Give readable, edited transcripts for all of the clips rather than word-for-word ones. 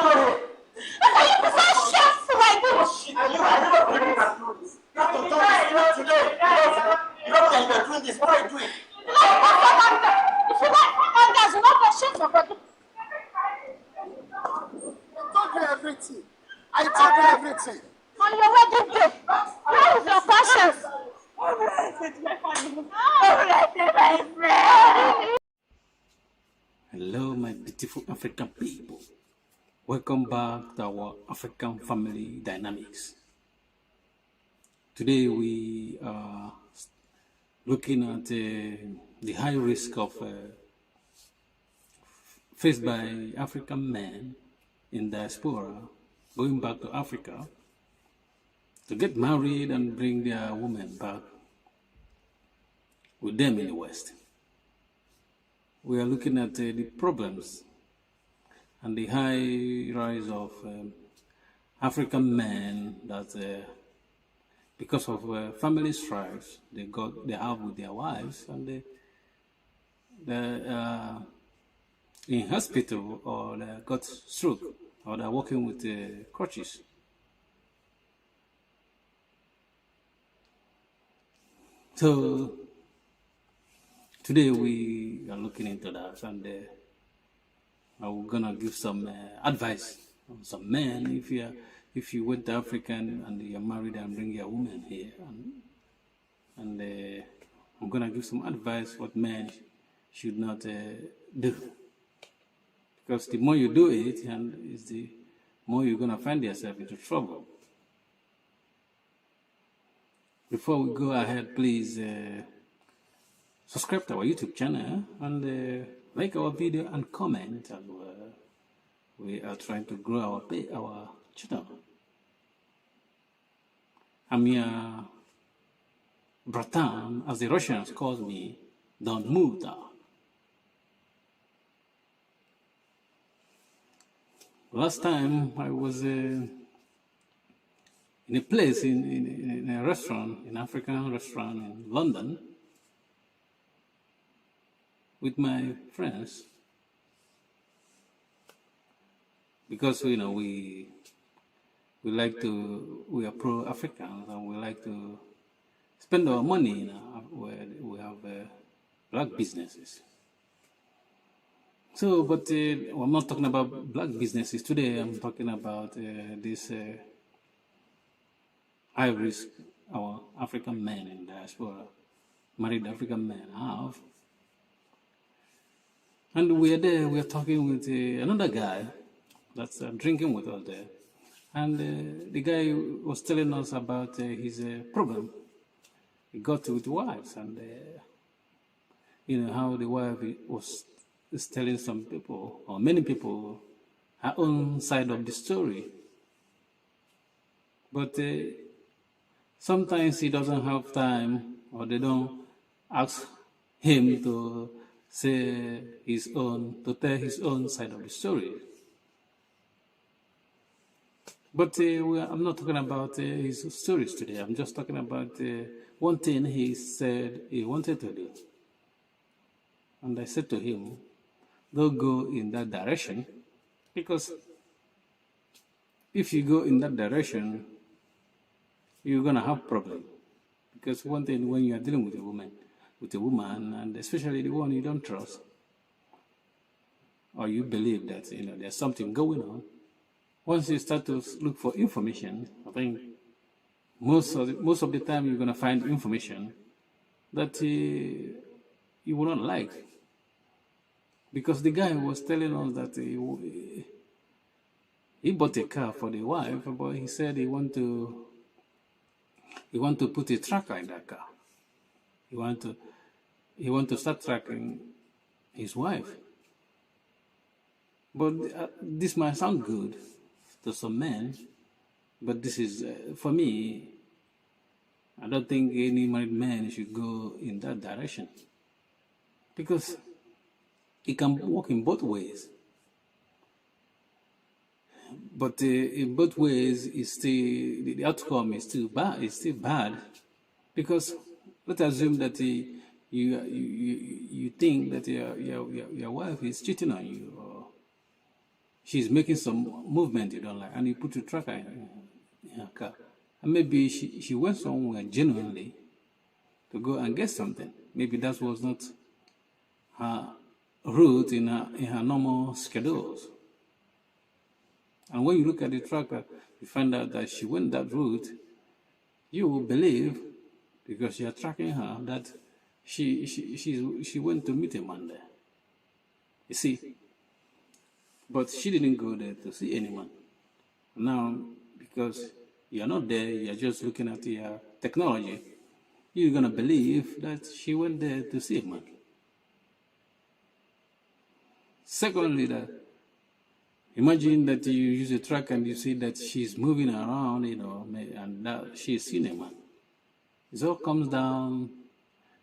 sorry. Are you so shameful like this? And you, I never believe you can do this. You have to do this, not today. You know that you are doing this. What are you doing? You know, if you like hangers, you not go shit your body. I told you everything. I told you everything. On your wedding day, where is your conscience? What will I say to my family? What will I say to my friends? Hello, my beautiful African people. Welcome back to our African family dynamics. Today we are looking at the high risk of faced by African men in diaspora going back to Africa to get married and bring their women back with them in the West. We are looking at the problems and the high rise of African men that because of family strifes they have with their wives, and they in hospital, or they got stroke, or they're working with crutches. So today we are looking into that, and I'm gonna give some advice on some men. If you went to Africa and you're married and bring your woman here, and I'm gonna give some advice what men should not do, because the more you do it, and is the more you're gonna find yourself into trouble. Before we go ahead, please subscribe to our YouTube channel and like our video and comment as well. We are trying to grow our channel. I'm here, Bratan, as the Russians call me, Don Muda. Last time I was in a place, in a restaurant, an African restaurant in London, with my friends, because we are pro-Africans, and we like to spend our money where we have black businesses. So, but I'm not talking about black businesses today. I'm talking about this high risk our African men in diaspora, married African men have. And we are there, we are talking with another guy that's drinking with us there. And the guy was telling us about his problem. He got with wives, and how the wife is telling some people, or many people, her own side of the story. But sometimes he doesn't have time, or they don't ask him to tell his own side of the story. But I'm not talking about his stories today. I'm just talking about one thing he said he wanted to do. And I said to him, don't go in that direction, because if you go in that direction, you're going to have problems. Because one thing, when you are dealing with a woman, and especially the one you don't trust, or you believe that there's something going on, once you start to look for information, I think most of the time you're going to find information that you will not like. Because the guy was telling us that he bought a car for the wife, but he said he want to put a tracker in that car. He want to start tracking his wife. But this might sound good to some men, but this is, for me, I don't think any married man should go in that direction, because it can work in both ways. But in both ways, the outcome is still bad. It's still bad, because let's assume that you think that your wife is cheating on you, or she's making some movement you don't like, and you put your tracker in her car. And maybe she went somewhere genuinely to go and get something. Maybe that was not her route in her normal schedules. And when you look at the tracker, you find out that she went that route, you will believe, because you are tracking her, that she went to meet a man there. You see? But she didn't go there to see anyone. Now, because you're not there, you're just looking at your technology, you're going to believe that she went there to see a man. Secondly, that imagine that you use a track and you see that she's moving around, and that she's seen a man. It all comes down,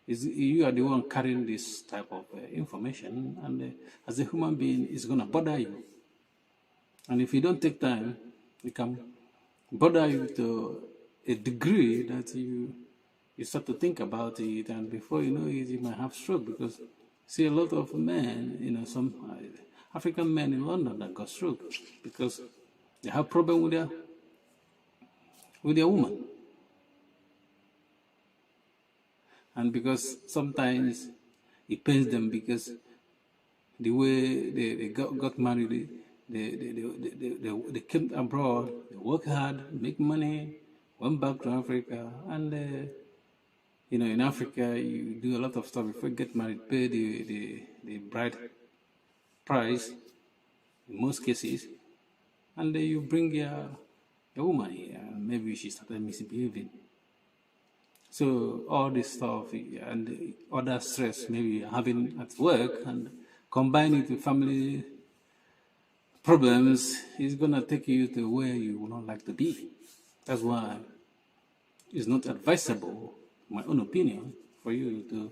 you are the one carrying this type of information, and as a human being, it's going to bother you. And if you don't take time, it can bother you to a degree that you start to think about it, and before you know it, you might have stroke. Because see a lot of men, some African men in London that got stroke because they have problem with their woman. And because sometimes it pains them, because the way they got married, they came abroad, they work hard, make money, went back to Africa, and in Africa you do a lot of stuff before you get married, pay the bride price in most cases, and then you bring your woman here, and maybe she started misbehaving. So all this stuff and the other stress maybe having at work, and combine it with family problems, is going to take you to where you would not like to be. That's why it's not advisable, in my own opinion, for you to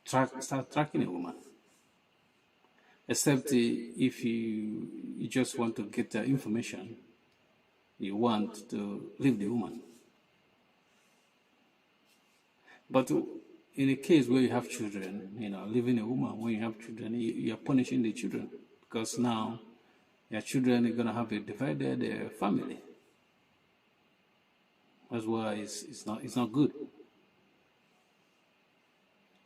start tracking a woman. Except if you just want to get the information, you want to leave the woman. But in a case where you have children, leaving a woman when you have children, you're punishing the children, because now your children are going to have a divided family. That's why it's not good.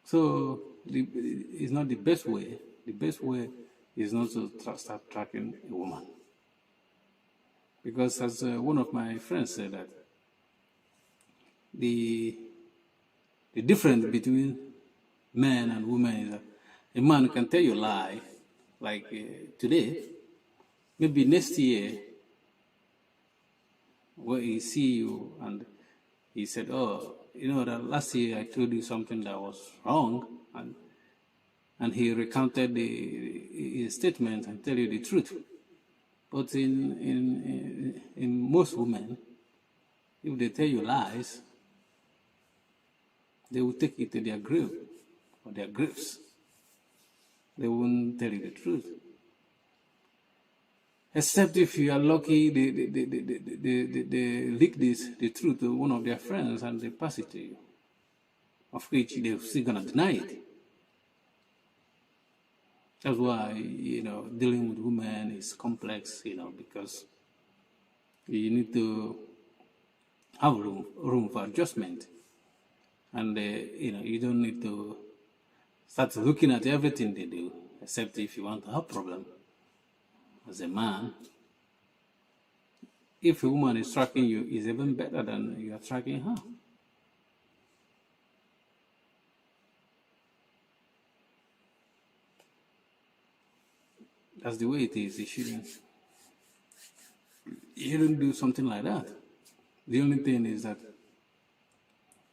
So it's not the best way. The best way is not to start tracking a woman. Because as one of my friends said, that the difference between men and women is that a man can tell you a lie, like today, maybe next year, when he see you and he said, oh, that last year I told you something that was wrong, and he recounted his statement and tell you the truth. But in most women, if they tell you lies, they will take it to their grave or their graves. They won't tell you the truth. Except if you are lucky, they leak the truth to one of their friends and they pass it to you, of which they're still going to deny it. That's why, dealing with women is complex, because you need to have room for adjustment. And, you don't need to start looking at everything they do, except if you want to have a problem. As a man, if a woman is tracking you, it's even better than you are tracking her. That's the way it is. You shouldn't do something like that. The only thing is that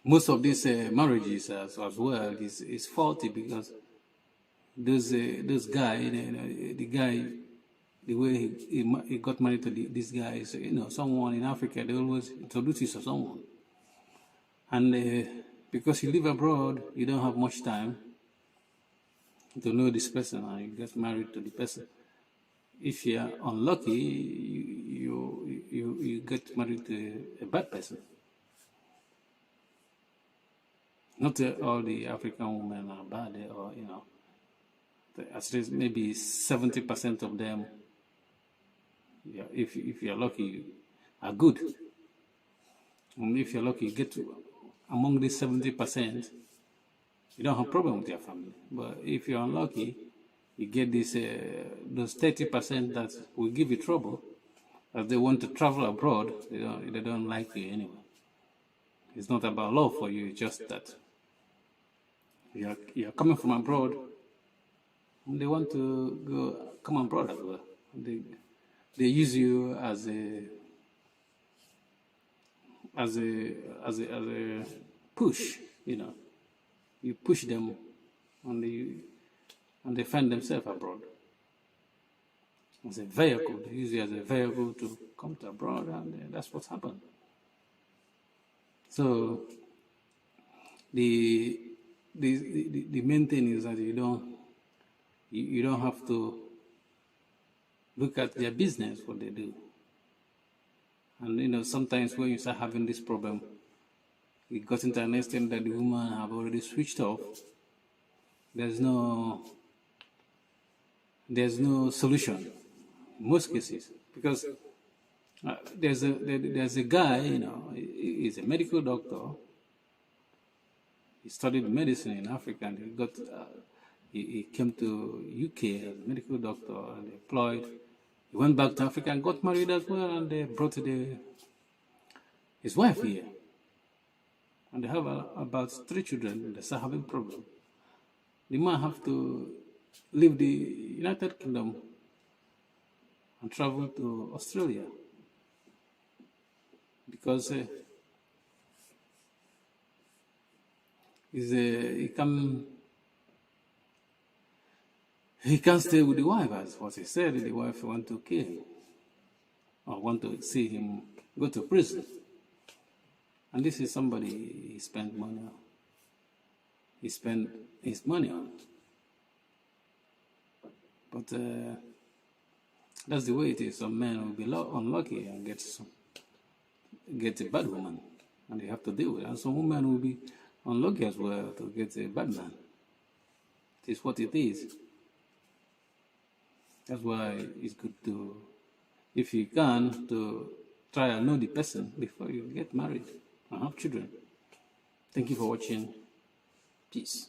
most of these marriages as well is faulty, because those guy, the guy, the way he got married to this guy is, someone in Africa, they always introduce you to someone. And because you live abroad, you don't have much time to know this person, and you get married to the person. If you are unlucky, you get married to a bad person. Not all the African women are bad, or at least maybe 70% of them Yeah, if you're lucky, you are good. And if you're lucky, you get to among these 70%, you don't have problem with your family. But if you're unlucky, you get those 30% that will give you trouble. As they want to travel abroad, they don't like you anyway. It's not about love for you, it's just that you're coming from abroad, and they want to come abroad as well. They use you as a push, you know. You push them, and they find themselves abroad. As a vehicle, they use you as a vehicle to come to abroad, and that's what's happened. So the main thing is that you don't have to look at their business, what they do. And sometimes when you start having this problem, it got into an extent that the woman have already switched off. There's no solution in most cases, because there's a guy, he's a medical doctor. He studied medicine in Africa, and he came to UK as a medical doctor and employed. He went back to Africa and got married as well, and they brought his wife here. And they have about 3 children, and they start having problems. The man have to leave the United Kingdom and travel to Australia because he can't stay with the wife, as what he said. The wife want to kill him or want to see him go to prison. And this is somebody he spent money on. He spent his money on. But that's the way it is. Some men will be unlucky and get a bad woman, and they have to deal with it. And some women will be unlucky as well to get a bad man. It is what it is. That's why it's good to, if you can, to try and know the person before you get married and have children. Thank you for watching. Peace.